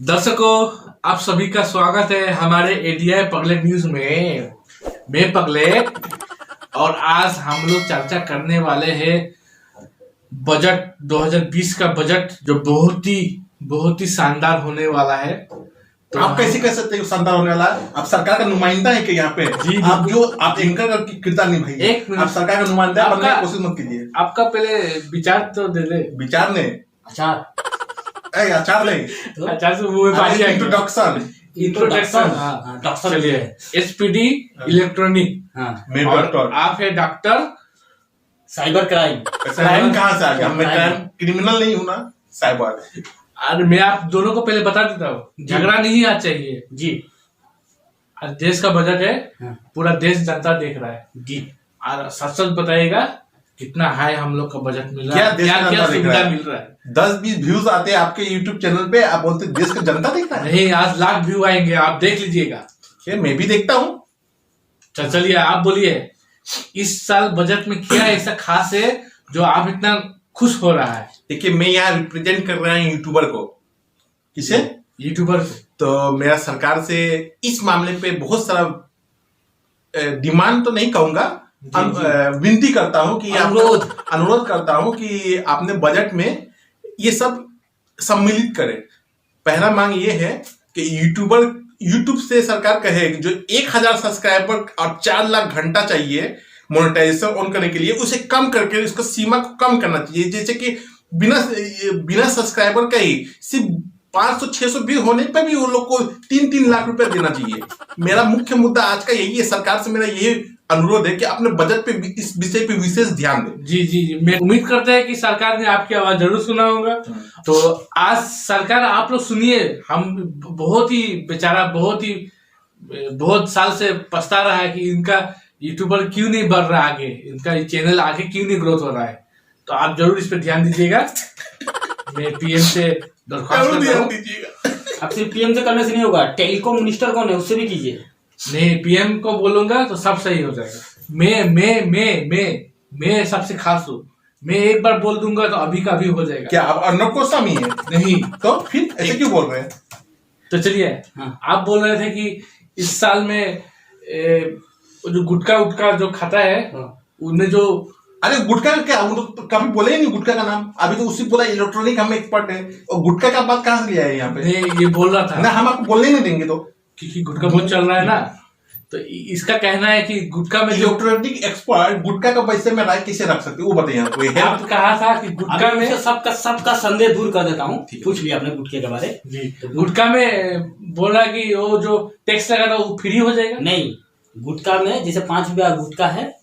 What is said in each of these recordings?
दर्शकों, आप सभी का स्वागत है हमारे एडीआई पगलेट न्यूज में। मैं पगलेट और आज हम लोग चर्चा करने वाले हैं बजट 2020 का बजट, जो बहुत ही शानदार होने वाला है। तो आप कैसे कह सकते हैं शानदार होने वाला है? आप सरकार का नुमाइंदा है कि यहाँ पे जी, आप एंकर का किरदार निभाइए। आप सरकार का नुमाइंदा बनने की कोशिश मत कीजिए। आपका पहले विचार तो दे दे। विचार ने अचार नहीं, अच्छा से मुंह में पानी आएगा। इंट्रोडक्शन चलिए, एसपीडी इलेक्ट्रॉनिक। मैं डॉक्टर, आप है डॉक्टर साइबर क्राइम। क्राइम कहाँ से आ गया? मैं क्राइम क्रिमिनल नहीं हूँ ना, साइबर। अरे मैं आप दोनों को पहले बता देता हूँ, झगड़ा नहीं आना चाहिए जी। आज देश का बजट है, पूरा देश जनता देख रहा है जी। और सच सच बताइएगा कितना हाई हम लोग का बजट मिल रहा है, क्या सुविधा मिल रहा है। 10-20 व्यूज आते हैं आपके यूट्यूब चैनल पे, आप बोलते देश का जनता देख रहा है? नहीं, आज लाख व्यू आएंगे, आप देख लीजिएगा। मैं भी देखता हूँ। चलिए आप बोलिए, इस साल बजट में क्या ऐसा खास है जो आप इतना खुश हो रहा है? देखिए, मैं यहाँ रिप्रेजेंट कर रहा हूँ यूट्यूबर को। किसे? यूट्यूबर को। तो मेरा सरकार से इस मामले पे बहुत सारा डिमांड तो नहीं कहूंगा, विनती करता हूं कि अनुरोध करता हूं कि आपने बजट में ये सब सम्मिलित करें। पहला मांग ये है कि यूट्यूब से सरकार कहे कि जो 1000 सब्सक्राइबर और 4 लाख घंटा चाहिए मोनेटाइजेशन ऑन करने के लिए, उसे कम करके इसको सीमा को कम करना चाहिए। जैसे कि बिना सब्सक्राइबर का ही सिर्फ 500-600 व्यू होने पर भी वो लोग को 3-3 लाख रुपए देना चाहिए। मेरा मुख्य मुद्दा आज का यही है। सरकार से मेरा यही अनुरोध है कि अपने बजट पे इस विषय पे विशेष ध्यान दें। जी, मैं उम्मीद करते हैं कि सरकार ने आपकी आवाज जरूर सुना होगा। तो आज सरकार, आप लोग सुनिए, हम बहुत साल से पछता रहा है कि इनका यूट्यूबर क्यों नहीं बढ़ रहा आगे, इनका चैनल आगे क्यों नहीं ग्रोथ हो रहा है। तो आप जरूर इस पे ध्यान दीजिएगा। मैं पीएम से दरख्वास्त दीजिएगा। अब सिर्फ पीएम से करने से नहीं होगा, टेलीकॉम मिनिस्टर कौन है उससे भी कीजिए। नहीं, पीएम को बोलूंगा तो सब सही हो जाएगा। मैं सबसे खास हूँ। मैं एक बार बोल दूंगा तो अभी का अभी हो जाएगा। क्या आप अर्नब गोस्वामी है? नहीं तो फिर ऐसे क्यों बोल रहे हैं? तो चलिए, आप बोल रहे थे कि इस साल में जो गुटखा जो खाता है उनमें जो, अरे गुटखा का क्या, वो तो कभी बोले ही नहीं गुटखा का नाम। अभी तो उसी बोला इलेक्ट्रॉनिक हम एक्सपर्ट है, और गुटखा का बात कहाँ से लिया है यहाँ पे? ये बोल रहा था ना, हम आपको बोलने नहीं देंगे। तो क्योंकि गुटखा बहुत चल रहा है ना, तो इसका कहना है कि गुटखा में इलेक्ट्रॉनिक एक्सपर्ट गुटखा का वैसे में राय कैसे रख सकते, वो बताइए आपको। आप कहा था कि गुटखा में सबका संदेह दूर कर देता हूँ। पूछ लिया आपने गुटखे के बारे जी। तो गुटखा में बोला कि वो जो टैक्स लगा था वो फ्री हो जाएगा। नहीं, गुटखा में जैसे 5 रुपया गुटखा है,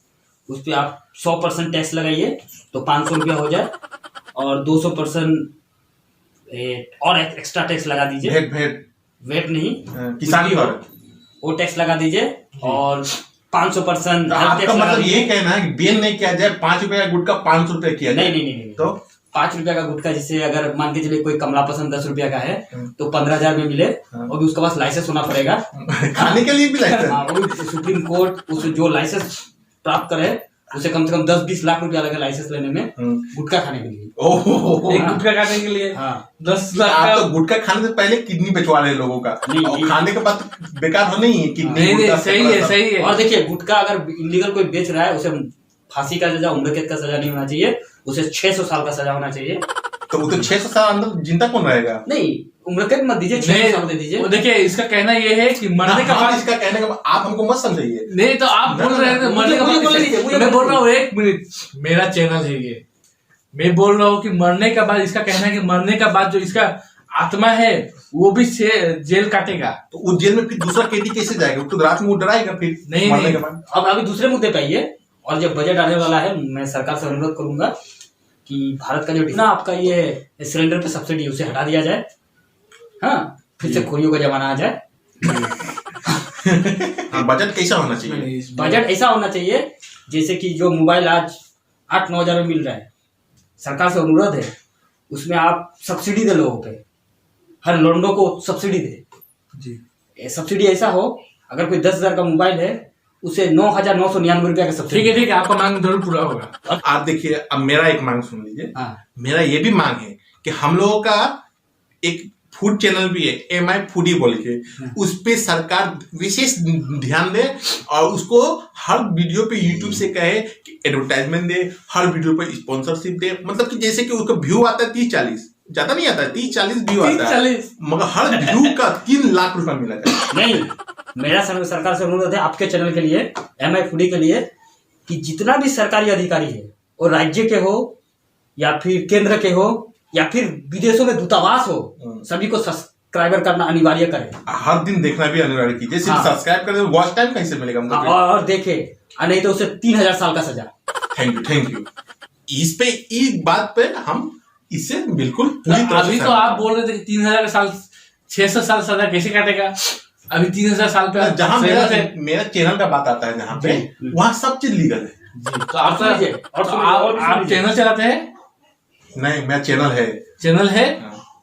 उस पर आप 100% टैक्स लगाइए तो 500 रुपया हो जाए, और 200% और एक्स्ट्रा टैक्स लगा दीजिए। वेट नहीं, किसानी और वो टैक्स लगा दीजिए, और 500% आपका मतलब ये कहना है कि बैन नहीं किया जाए, 5 रुपए का गुटखा 500 रुपए किया जाए? नहीं। तो 5 रुपया का गुटखा, जैसे अगर मान के चलिए कोई कमला पसंद 10 रुपया का है तो 15,000 में मिले, और भी उसके पास लाइसेंस होना पड़ेगा खाने के लिए भी लाइसेंस। सुप्रीम कोर्ट उस जो लाइसेंस प्राप्त करे उसे कम से कम 10-20 लाख रुपया लगे लाइसेंस लेने में, गुटखा खाने के लिए। एक गुटखा खाने के लिए 10 लाख। आप तो गुटखा खाने से पहले किडनी बेचवा रहे लोगों का, और खाने के बाद बेकार हो नहीं है किडनी। नहीं, सही है। और देखिए, गुटखा अगर इलीगल कोई बेच रहा है, उसे फांसी का सजा, उम्र कैद का सजा नहीं होना चाहिए, उसे 600 साल का सजा होना चाहिए। तो वो तो 600 साल अंदर जिंदा कौन रहेगा? नहीं, उम्र कैद मत दीजिए, 600 साल दे दीजिए। देखिए, इसका कहना ये है कि मरने का बाद, इसका कहने का आप हमको मत समझाइए। नहीं तो आप बोल रहे हैं मरने का बाद। मैं बोल रहा हूँ, 1 मिनट, मेरा चैनल है ये, मैं बोल रहा हूँ कि मरने का बाद, इसका कहना है कि मरने का बाद जो इसका आत्मा है वो भी जेल काटेगा। तो उस जेल में फिर दूसरा कैदी कैसे जाएगा? तो रात में वो डराएगा फिर नहीं। अब अभी दूसरे मुद्दे पे आइए, और जब बजट आने वाला है, मैं सरकार से अनुरोध करूंगा कि भारत का जो ना आपका ये सिलेंडर पे सब्सिडी, उसे हटा दिया जाए। हाँ, फिर से खोरियों का जमाना आ जाए। बजट कैसा होना चाहिए? बजट ऐसा होना चाहिए जैसे कि जो मोबाइल आज 8-9 हजार में मिल रहा है, सरकार से अनुरोध है उसमें आप सब्सिडी दे लोगों पे, हर लोंडो को सब्सिडी दे जी। सब्सिडी ऐसा हो, अगर कोई 10,000 का मोबाइल है उसे 9,999 रुपया का सब्सिडी। ठीक है, आपका मांग जरूर पूरा होगा। आप देखिए, अब मेरा एक मांग सुन लीजिए। मेरा ये भी मांग है कि हम लोगों का एक फूड चैनल भी है MI फूडी बोल के, उस पे सरकार विशेष ध्यान दे और उसको हर वीडियो पे यूट्यूब से कहे कि एडवर्टाइजमेंट दे, हर वीडियो पे स्पॉन्सरशिप दे, मतलब कि जैसे कि उसका व्यू आता है 30-40, ज्यादा नहीं आता है, 30-40 व्यू आता है, मगर हर व्यू का 3 लाख रुपया मिलेगा। नहीं, मेरा सरकार से अनुरोध है आपके चैनल के लिए, MI फूडी के लिए, कि जितना भी सरकारी अधिकारी है और राज्य के हो या फिर केंद्र के हो या फिर विदेशों में दूतावास हो, सभी को सब्सक्राइबर करना अनिवार्य करें। हर दिन देखना भी अनिवार्य कीजिए, सिर्फ सब्सक्राइब कर, वॉच टाइम कैसे मिलेगा हमको? और देखे, नहीं तो उसे 3000 साल का सजा। Thank you. इस पे इस बात पे हम इससे बिल्कुल पूरी तरह अभी तो आप बोल रहे थे कि 3000 साल 600 साल सजा कैसे काटेगा? अभी 3000 साल पे जहां मेरा चैनल का बात आता है जहां पे, वहां सब चीज लीगल है जी। तो आप चैनल चलाते हैं? नहीं, मेरा चैनल है।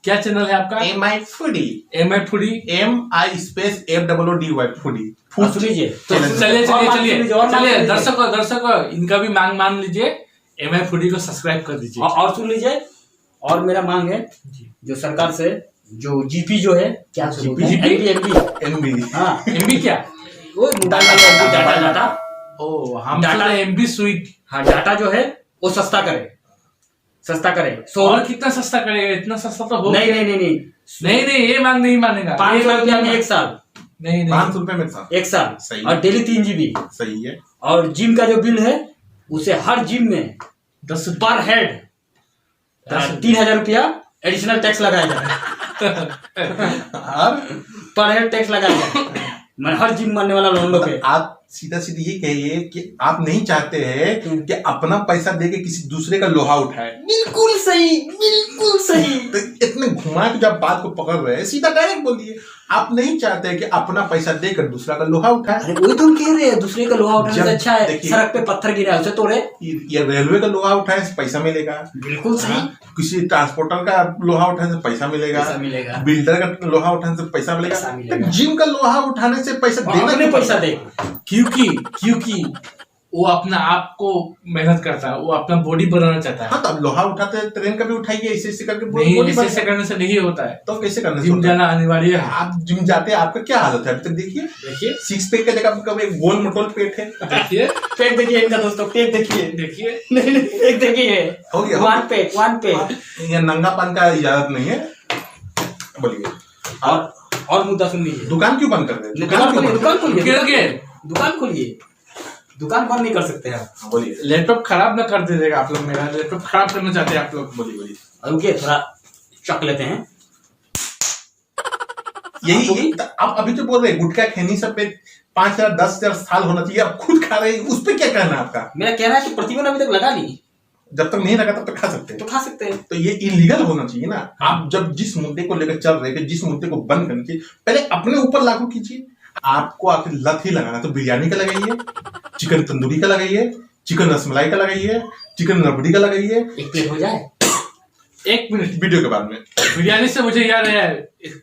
क्या चैनल है आपका? MI foodie. MI space FOODY foodie. सुनिए, तो चलिए दर्शकों इनका भी मांग मान लीजिए, MI फूडी को सब्सक्राइब कर दीजिए। और सुन लीजिए, और मेरा मांग है जो सरकार से, जो जीपी जो है, क्या MB हाँ MB क्या? वो मोबाइल वाला डाटा हम डाटा MB स्वीट। हाँ, डाटा जो है वो सस्ता करे। और कितना सस्ता करेगा? इतना सस्ता तो हो नहीं, ये मांग नहीं मानेगा। 500 रुपया में 1 साल। नहीं 500 रुपए में 1 साल सही और डेली 3 GB। सही है। और जिम का जो बिल है उसे हर जिम में 10 पर हेड 3000 रुपया एडिशनल टैक्स लगाया जाए। पर हेड टैक्स लगाया जाए, मैं हर जिम मानने वाला लोगों पे। आप सीधा ये कहिए कि आप नहीं चाहते हैं कि अपना पैसा देके किसी दूसरे का लोहा उठाए। बिल्कुल सही। तो इतने घुमा के जब बात को पकड़ रहे हैं, सीधा डायरेक्ट बोलिए, आप नहीं चाहते कि अपना पैसा देकर दूसरा का लोहा उठाए। अरे वही तो हम कह रहे हैं, दूसरे का लोहा उठाने से अच्छा है सड़क पे पत्थर गिरा उसे तोड़े। ये रेलवे का लोहा उठाए से पैसा मिलेगा। बिल्कुल सही। किसी ट्रांसपोर्टर का लोहा उठाने से पैसा मिलेगा। बिल्डर का लोहा उठाने से पैसा मिलेगा। जिम का लोहा उठाने से पैसा देना, पैसा दे, क्योंकि वो अपना आप को मेहनत करता है, वो अपना बॉडी बनाना चाहता है। हाँ, तो अब लोहा उठाते हैं, ट्रेन का भी उठाइए, ऐसे करके नहीं, ऐसे करने से नहीं होता है। तो कैसे करना? जिम जाना अनिवार्य है। आप जिम जाते हैं, आपका क्या हालत है अभी तक? देखिए 6 पैक का जगह कब एक गोल मोटोल पेट है। देखिए पेट देखिए इनका दोस्तों, पेट देखिए नहीं पेट देखिए, हो गया वन पेट। ये नंगापन का इजाजत नहीं है। बोलिए। और मुद्दा सुन लीजिए। दुकान क्यों बंद कर रहे हैं? दुकान खोलिए। दुकान बंद नहीं कर सकते आप। बोलिए। लैपटॉप खराब ना कर दीजिएगा आप लोग, मेरा लैपटॉप खराब करना चाहते हैं आप लोग। बोलिए। रुकिए, थोड़ा चक लेते हैं। यही आप अभी तो बोल रहे हैं गुटखा खैनी सब पे 5000 10,000 साल होना चाहिए, आप खुद खा रहे हैं, उस पे क्या कहना है आपका? मेरा कहना है कि प्रतिबंध अभी तक लगा नहीं। जब तक नहीं लगा तब तक खा सकते हैं। तो ये इलीगल होना चाहिए ना। आप जब जिस मुद्दे को लेकर चल रहे थे, जिस मुद्दे को बंद करना चाहिए, पहले अपने ऊपर लागू कीजिए। आपको आखिर लत ही लगाना तो बिरयानी का लगाइए, चिकन तंदूरी का लगाइए, चिकन रसमलाई का लगाइए, चिकन रबड़ी का लगाइए। एक प्लेट हो जाए। 1 मिनट, वीडियो के बाद में। बिरयानी से मुझे याद है,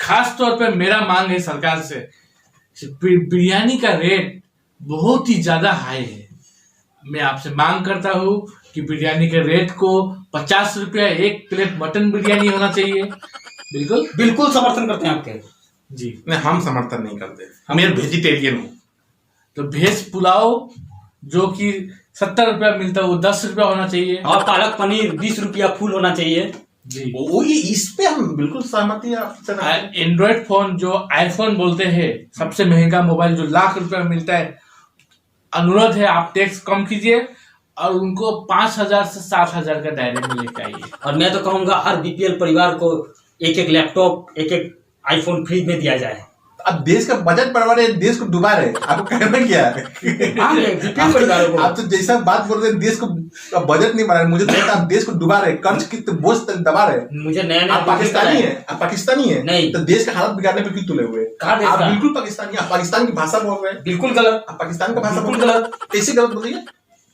खास तौर पे मेरा मांग है सरकार से, बिरयानी का रेट बहुत ही ज्यादा हाई है। मैं आपसे मांग करता हूँ कि बिरयानी के रेट को 50 रुपया 1 प्लेट मटन बिरयानी होना चाहिए। बिल्कुल समर्थन करते हैं आपके जी। नहीं, हम समर्थन नहीं करते, हम वेजिटेरियन हूँ। तो भेज पुलाव जो कि 70 रुपया मिलता है वो 10 रुपया होना चाहिए, और पालक पनीर 20 रुपया फुल होना चाहिए जी। वो ये इस पे हम बिल्कुल सहमति है। एंड्रॉइड फोन जो आईफोन बोलते हैं, सबसे महंगा मोबाइल जो लाख रुपया में मिलता है, अनुरोध है आप टैक्स कम कीजिए और उनको 5000 से 7000 का दायरे में लेकर आइए। और मैं तो कहूंगा हर बीपीएल परिवार को एक लैपटॉप, एक आईफोन फ्री में दिया जाए। अब देश का बजट बढ़वा रहे, देश को डुबा रहे, आपको कहना क्या है? आप तो जैसा बात बोल रहे हैं, देश को बजट नहीं बढ़ा रहे, मुझे तो आप देश को डुबा रहे, कर्ज कितने बोझ दबा रहे। मुझे नया आप पाकिस्तानी है नहीं, तो देश का हालत बिगाड़ने पे क्यों तुले हुए? आप बिल्कुल पाकिस्तानी, आप पाकिस्तान की भाषा बोल रहे हैं, बिल्कुल गलत। आप पाकिस्तान का भाषा बोल गलत, कैसे गलत बोलिए?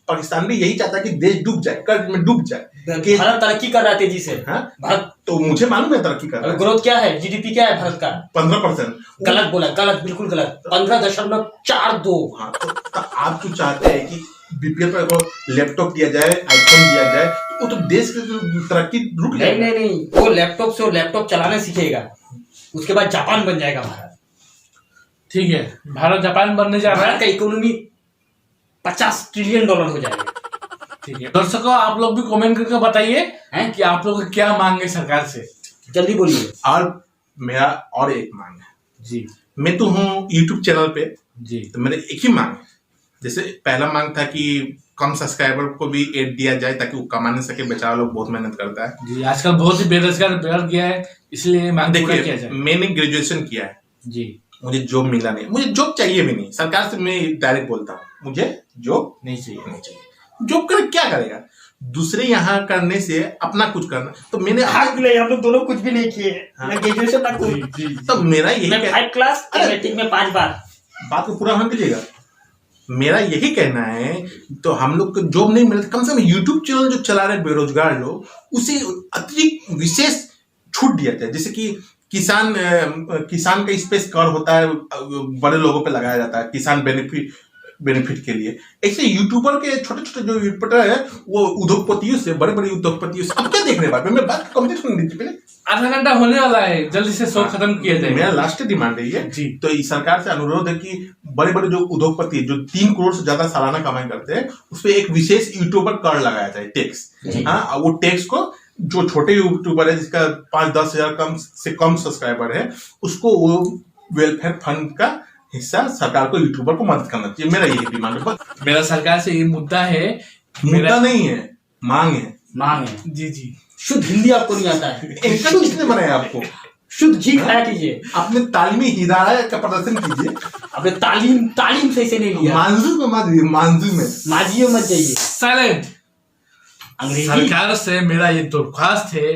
पाकिस्तान भी यही चाहता है कि देश डूब जाए, कर्ज में डूब जाए। भारत तरक्की कर रहा है तेजी से। भारत तो मुझे मालूम है तरक्की कर रहा है। ग्रोथ क्या है, जीडीपी क्या है भारत का? 15%। गलत बोला, गलत, बिल्कुल गलत। 15.42। हाँ, तो आप क्यों चाहते हैं कि बीपीएल पर लैपटॉप दिया जाए, आईफोन दिया जाए? वो तो देश की तरक्की रुक जाएगी। नहीं, वो लैपटॉप से लैपटॉप चलाना सीखेगा, उसके बाद जापान बन जाएगा भारत। ठीक है, भारत जापान बनने जा रहा भारत है। का इकोनॉमी $50 ट्रिलियन हो जाएगा। ठीक है दर्शकों, आप लोग भी कमेंट करके बताइए हैं? कि आप लोग क्या मांगे सरकार से। जल्दी बोलिए। और मेरा और एक मांग है जी मैं तो हूँ यूट्यूब चैनल पे, जी तो मेरे एक ही मांग है। जैसे पहला मांग था कि कम सब्सक्राइबर को भी एड दिया जाए ताकि वो कमा नहीं सके, बेचारा लोग बहुत मेहनत करता है। जी, आजकल बहुत ही बेरोजगार बढ़ गया है, इसलिए मांग पूरा किया देखिए जाए। मैंने ग्रेजुएशन किया है, जी मुझे जॉब मिला नहीं, मुझे जॉब चाहिए भी नहीं। सरकार से मैं डायरेक्ट बोलता हूँ, मुझे जॉब नहीं चाहिए। नहीं चाहिए। जॉब कर क्या करेगा, दूसरे यहाँ करने से अपना कुछ करना। तो मैंने हम लोग दोनों कुछ भी नहीं किए। मैं ग्रेजुएशन ना जी, जी, तो मेरा यही मैं 5 क्लास मैट्रिक में 5 बार। बात को पूरा होने दीजिएगा। मेरा यही कहना है, तो हम लोग को जॉब नहीं मिलता, कम से कम यूट्यूब चैनल जो चला रहे बेरोजगार लोग, उसे अतिरिक्त विशेष छूट दिया जाए। जैसे कि किसान का स्पेस कर होता है, बड़े लोगों पे लगाया जाता है किसान बेनिफिट के लिए। ऐसे यूट्यूबर के छोटे छोटे जो यूट्यूबर है, वो उद्योगपतियों से, बड़े बड़े उद्योगपतियों से अब क्या देखने बात मैं बात कंप्लीट होने दीजिए पहले। आधा घंटा होने वाला है, जल्दी से शो खत्म किया जाए। मेरा लास्ट डिमांड है ये जी। तो इस सरकार से अनुरोध है कि बड़े बड़े जो उद्योगपति जो 3 करोड़ से ज्यादा सालाना कमाई करते हैं, उस पर एक विशेष यूट्यूबर कर लगाया जाए, टैक्स। हाँ, वो टैक्स को जो छोटे यूट्यूबर है जिसका 5-10 हजार कम से कम सब्सक्राइबर है, उसको वो वेलफेयर फंड का हिस्सा सरकार को यूट्यूबर को मदद करना चाहिए। मेरा यही डिमांड है। मेरा सरकार से ये मुद्दा है, मुद्दा नहीं है, मांग है। मांग है। जी जी, शुद्ध हिंदी आपको नहीं आता है। इनका किसने बनाया आपको? शुद्ध घी खाया कीजिए। अपने तालीमी हिदायत का प्रदर्शन कीजिए। अपने तालीम सही से नहीं लिया। मानजू में मत जाइए, मानजू में माजियो मत जाइए। साइलेंट। अंग्रेजी सरकार से मेरा ये दरख्वास्त है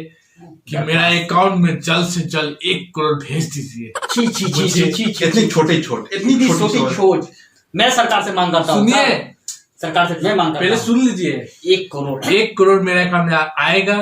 कि मेरा अकाउंट में जल्द से जल्द 1 करोड़ भेज दीजिए। छी छी छी छी छी छी इतनी छोटे छोट, इतनी छोटी छोट। मैं सरकार से मांग करता हूँ। सुनिए, सरकार से मैं मांग करता पहले हूँ। सुन लीजिए। 1 करोड़। 1 करोड़ मेरे अकाउंट में आएगा,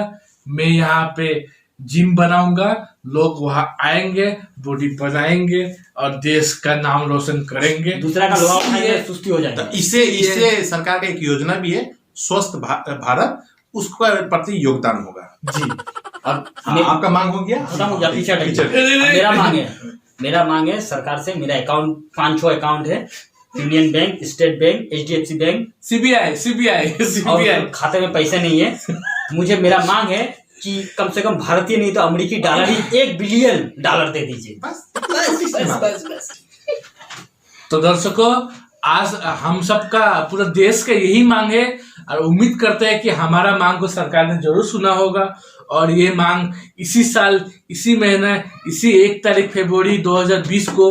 मैं यहाँ पे जिम बनाऊंगा, लोग वहां आएंगे, बॉडी बनाएंगे और देश का नाम रोशन करेंगे। दूसरा का लोहा उठाएंगे, सुस्ती हो जाएगा। इससे सरकार का एक योजना भी है, स्वस्थ भारत, उसका प्रति योगदान होगा। जी, और आपका मांग हो गया? खत्म हो गया, पीछे हट पीछे गया। मेरा मांग है सरकार से, मेरा अकाउंट 5-6 अकाउंट है, union bank, state bank, HDFC bank, CBI. खाते में पैसे नहीं है। मुझे मेरा मांग है कि कम से कम भारतीय नहीं तो अमेरिकी डॉलर ही $1 बिलियन दे दीजिए। बस। तो दर्शकों, आज हम सबका, पूरा देश का यही मांग है और उम्मीद करते हैं कि हमारा मांग को सरकार ने जरूर सुना होगा और ये मांग इसी साल, इसी महीने, इसी 1 तारीख फरवरी 2020 को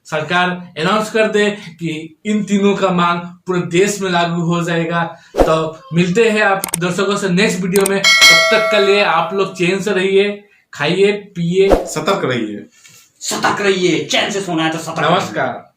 सरकार अनाउंस कर दे कि इन तीनों का मांग पूरे देश में लागू हो जाएगा। तो मिलते हैं आप दर्शकों से नेक्स्ट वीडियो में। तब तक के लिए आप लोग चैन से रहिए, खाइए पिए, सतर्क रहिए, सतर्क रहिए। चैन से सोना है तो सतर्क। नमस्कार।